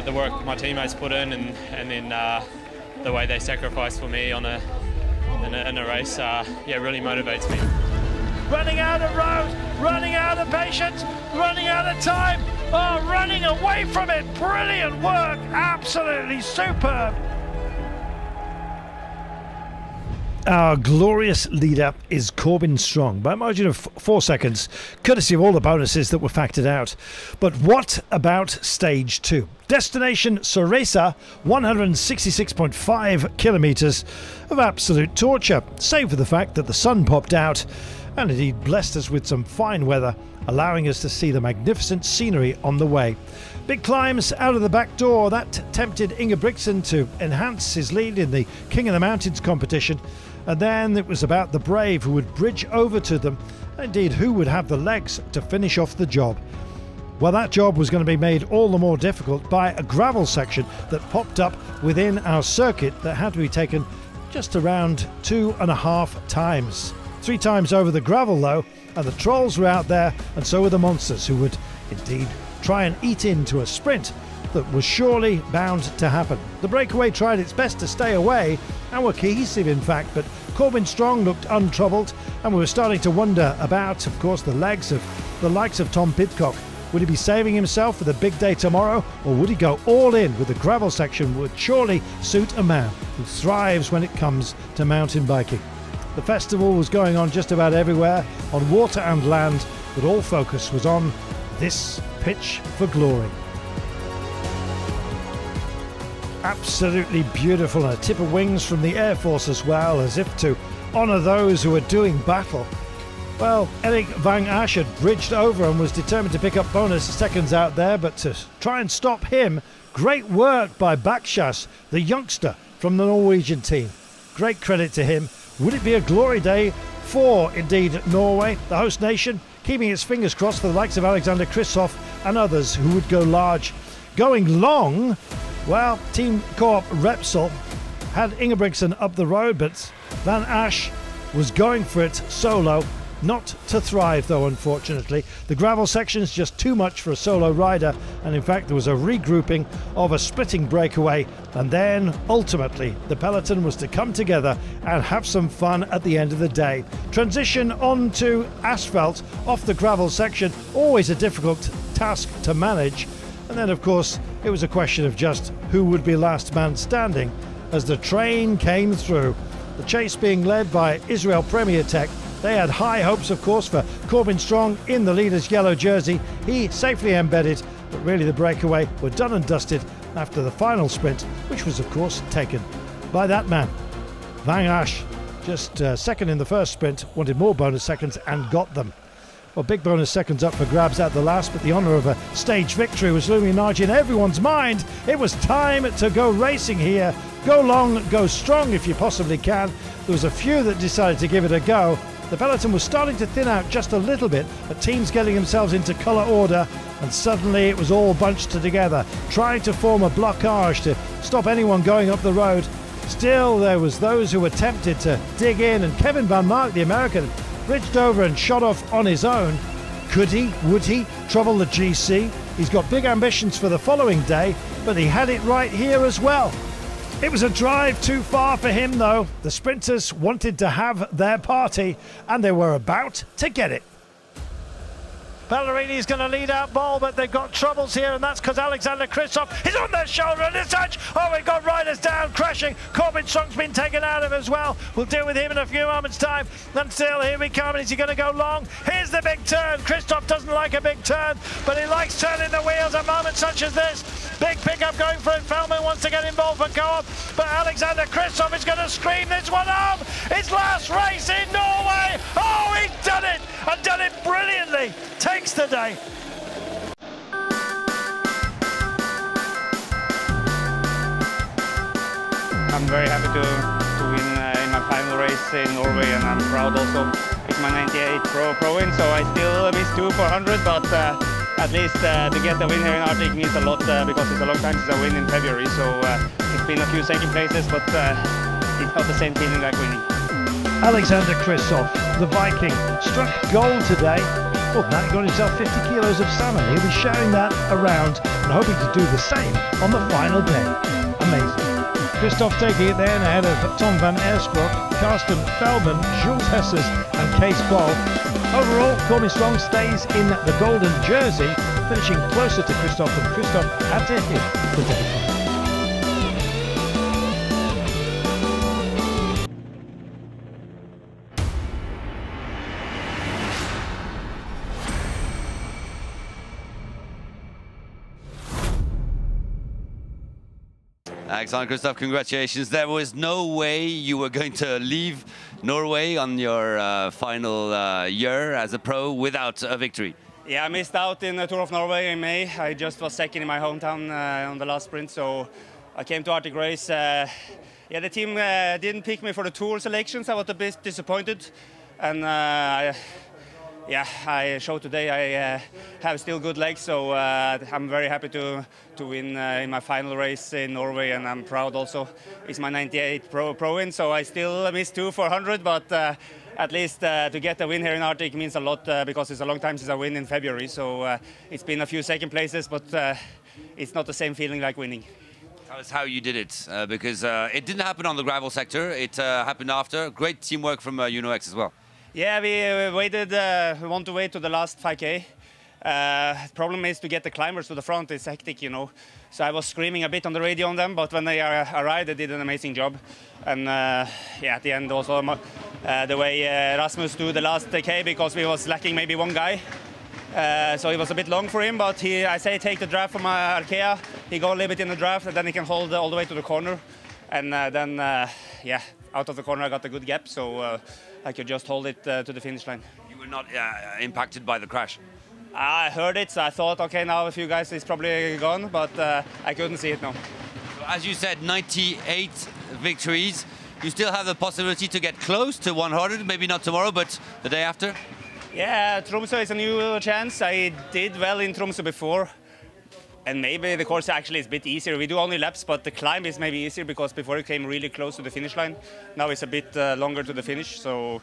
the work my teammates put in, and then the way they sacrifice for me in a race, yeah, really motivates me. Running out of road, running out of patience, running out of time, oh, running away from it. Brilliant work, absolutely superb. Our glorious leader is Corbin Strong by a margin of 4 seconds, courtesy of all the bonuses that were factored out. But what about stage 2? Destination Soresa, 166.5 kilometres of absolute torture, save for the fact that the sun popped out and indeed blessed us with some fine weather, allowing us to see the magnificent scenery on the way. Big climbs out of the back door, that tempted Ingebrigtsen to enhance his lead in the King of the Mountains competition. And then it was about the brave who would bridge over to them, and indeed who would have the legs to finish off the job. Well, that job was going to be made all the more difficult by a gravel section that popped up within our circuit that had to be taken just around 2.5 times. 3 times over the gravel though, and the trolls were out there, and so were the monsters who would indeed try and eat into a sprint that was surely bound to happen. The breakaway tried its best to stay away and were cohesive in fact, but Corbin Strong looked untroubled, and we were starting to wonder about, of course, the legs of the likes of Tom Pidcock. Would he be saving himself for the big day tomorrow, or would he go all in with the gravel section? Would surely suit a man who thrives when it comes to mountain biking. The festival was going on just about everywhere, on water and land, but all focus was on this pitch for glory. Absolutely beautiful, and a tip of wings from the Air Force as well, as if to honour those who are doing battle. Well, Erik van Asch had bridged over and was determined to pick up bonus seconds out there, but to try and stop him, great work by Bakshaas, the youngster from the Norwegian team. Great credit to him. Would it be a glory day for, indeed, Norway, the host nation, keeping its fingers crossed for the likes of Alexander Kristoff and others who would go large. Going long, well, Team Coop-Repsol had Ingebrigtsen up the road, but Van Asch was going for it solo. Not to thrive though, unfortunately. The gravel section is just too much for a solo rider, and in fact there was a regrouping of a splitting breakaway, and then ultimately the peloton was to come together and have some fun at the end of the day. Transition onto asphalt off the gravel section, always a difficult task to manage, and then of course it was a question of just who would be last man standing as the train came through. The chase being led by Israel Premier Tech. They had high hopes, of course, for Corbin Strong in the leader's yellow jersey. He safely embedded, but really the breakaway were done and dusted after the final sprint, which was, of course, taken by that man. Van Asch, just second in the first sprint, wanted more bonus seconds and got them. Well, big bonus seconds up for grabs at the last, but the honour of a stage victory was looming large in everyone's mind. It was time to go racing here. Go long, go strong if you possibly can. There was a few that decided to give it a go. The peloton was starting to thin out just a little bit, but teams getting themselves into colour order, and suddenly it was all bunched together, trying to form a blockage to stop anyone going up the road. Still, there was those who were tempted to dig in, and Kevin Van Mark, the American, bridged over and shot off on his own. Could he, would he, trouble the GC? He's got big ambitions for the following day, but he had it right here as well. It was a drive too far for him though. The sprinters wanted to have their party, and they were about to get it. Ballerini's going to lead out ball, but they've got troubles here, and that's because Alexander Kristoff is on their shoulder, and it's touch. Oh, we've got riders down, crashing. Corbin Strong's been taken out of as well. We'll deal with him in a few moments' time. And still, here we come. Is he going to go long? Here's the big turn. Kristoff doesn't like a big turn, but he likes turning the wheels at moments such as this. Big pickup going for it. Feldmann wants to get involved for Co-op, but Alexander Kristoff is going to scream this one home. His last race in Norway. Oh, he's done it, and done it brilliantly. Takes the day. I'm very happy to win in my final race in Norway, and I'm proud also. It's my 98th pro win, so I still miss 2 for 100, but at least to get the win here in Arctic means a lot because it's a long time since I win in February, so it's been a few second places, but it's not the same feeling like winning. Alexander Kristoff, the Viking, struck gold today. Well, Matt got himself 50 kilos of salmon. He'll be sharing that around and hoping to do the same on the final day. Amazing. Kristoff taking it then ahead of Tom Van Asbroeck, Karsten Feldmann, Jules Hessers and Kees Bol. Overall, Corbin Strong stays in the golden jersey, finishing closer to Kristoff than Kristoff had to hit the day before. Alexander Kristoff, congratulations. There was no way you were going to leave Norway on your final year as a pro without a victory. Yeah, I missed out in the Tour of Norway in May. I just was second in my hometown on the last sprint, so I came to Arctic Race. Yeah, the team didn't pick me for the Tour selections. I was a bit disappointed, and I showed today I have still good legs, so I'm very happy to win in my final race in Norway, and I'm proud also. It's my 98 pro win, so I still missed 2 for 100, but at least to get a win here in Arctic means a lot because it's a long time since I win in February, so it's been a few second places, but it's not the same feeling like winning. Tell us how you did it, because it didn't happen on the gravel sector, it happened after. Great teamwork from UNOX as well. Yeah, we waited, we want to wait to the last 5K. Problem is to get the climbers to the front, it's hectic, you know. So I was screaming a bit on the radio on them, but when they arrived, they did an amazing job. And yeah, at the end also the way Rasmus do the last K, because we was lacking maybe one guy. So it was a bit long for him, but I say take the draft from Arkea. He go a little bit in the draft, and then he can hold all the way to the corner. And then, yeah, out of the corner I got a good gap, so I could just hold it to the finish line. You were not impacted by the crash? I heard it, so I thought, okay, now a few guys is probably gone, but I couldn't see it, no. So as you said, 98 victories. You still have the possibility to get close to 100, maybe not tomorrow, but the day after? Yeah, Tromsø is a new chance. I did well in Tromsø before. And maybe the course actually is a bit easier. We do only laps, but the climb is maybe easier because before it came really close to the finish line. Now it's a bit longer to the finish, so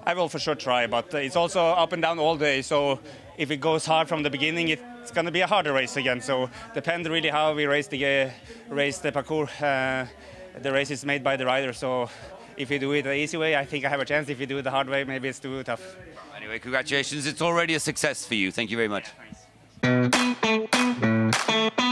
I will for sure try. But it's also up and down all day, so if it goes hard from the beginning, it's going to be a harder race again. So depends really how we race the parcours. The race is made by the rider, so if you do it the easy way, I think I have a chance. If you do it the hard way, maybe it's too tough. Anyway, congratulations. It's already a success for you. Thank you very much. Yeah, thanks.